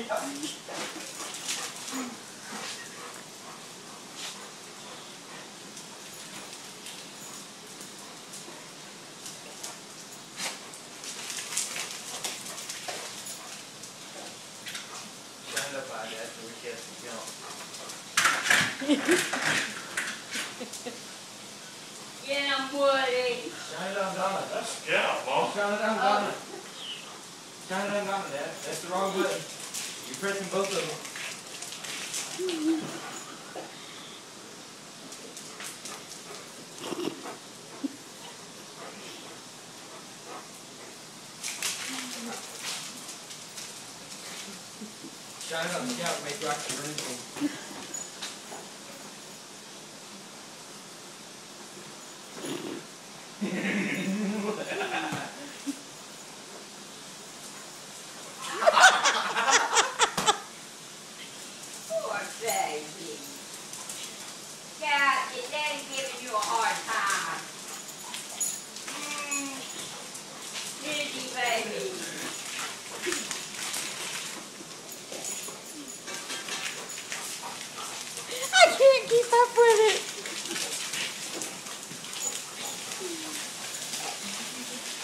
Shine up by that so we can't jump. Yeah, Woody. Shine it on Donna. That's scout, Mom. Shine it on Donna. Shine it on Donna, Dad. That's the wrong button. You're pressing both of them. Shine it on the scout, make rock the room. Poor baby. God, did Daddy give